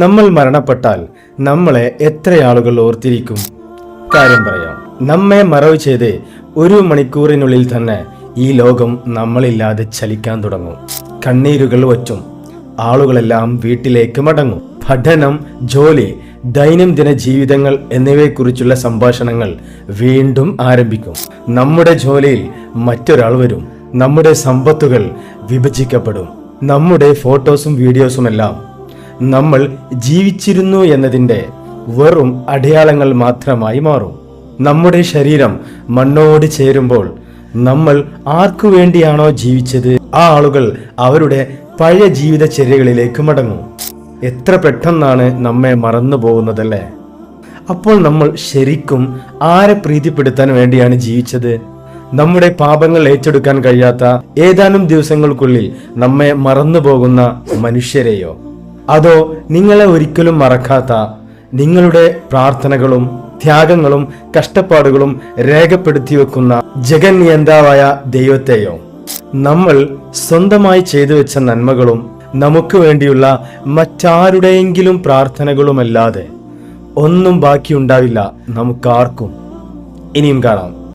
നമ്മൾ മരണപ്പെട്ടാൽ നമ്മളെ എത്ര ആളുകൾ ഓർത്തിരിക്കും? കാര്യം പറയാം. നമ്മെ മറവ് ചെയ്ത് 1 മണിക്കൂറിനുള്ളിൽ തന്നെ ഈ ലോകം നമ്മളില്ലാതെ ചലിക്കാൻ തുടങ്ങും. കണ്ണീരുകൾ വച്ചും ആളുകളെല്ലാം വീട്ടിലേക്ക് മടങ്ങും. പഠനം, ജോലി, ദൈനംദിന ജീവിതങ്ങൾ എന്നിവയെക്കുറിച്ചുള്ള സംഭാഷണങ്ങൾ വീണ്ടും ആരംഭിക്കും. നമ്മുടെ ജോലിയിൽ മറ്റൊരാൾ വരും. നമ്മുടെ സമ്പത്തുകൾ വിഭജിക്കപ്പെടും. നമ്മുടെ ഫോട്ടോസും വീഡിയോസുമെല്ലാം നമ്മൾ ജീവിച്ചിരുന്നു എന്നതിൻ്റെ വെറും അടയാളങ്ങൾ മാത്രമായി മാറും. നമ്മുടെ ശരീരം മണ്ണോട് ചേരുമ്പോൾ നമ്മൾ ആർക്കു വേണ്ടിയാണോ ജീവിച്ചത് ആ ആളുകൾ അവരുടെ പഴയ ജീവിതചര്യകളിലേക്ക് മടങ്ങും. എത്ര പെട്ടെന്നാണ് നമ്മെ മറന്നു പോകുന്നതല്ലേ? അപ്പോൾ നമ്മൾ ശരിക്കും ആരെ പ്രീതിപ്പെടുത്താൻ വേണ്ടിയാണ് ജീവിച്ചത്? നമ്മുടെ പാപങ്ങൾ ഏറ്റെടുക്കാൻ കഴിയാത്ത ഏതാനും ദിവസങ്ങൾക്കുള്ളിൽ നമ്മെ മറന്നു പോകുന്ന മനുഷ്യരെയോ? അതോ നിങ്ങളെ ഒരിക്കലും മറക്കാത്ത, നിങ്ങളുടെ പ്രാർത്ഥനകളും ത്യാഗങ്ങളും കഷ്ടപ്പാടുകളും രേഖപ്പെടുത്തി വെക്കുന്ന ജഗന്നിയന്താവായ ദൈവത്തെയോ? നമ്മൾ സ്വന്തമായി ചെയ്തു വെച്ച നന്മകളും നമുക്ക് വേണ്ടിയുള്ള മറ്റാരുടെയെങ്കിലും പ്രാർത്ഥനകളുമല്ലാതെ ഒന്നും ബാക്കിയുണ്ടാവില്ല നമുക്കാർക്കും. ഇനിയും കാണാം.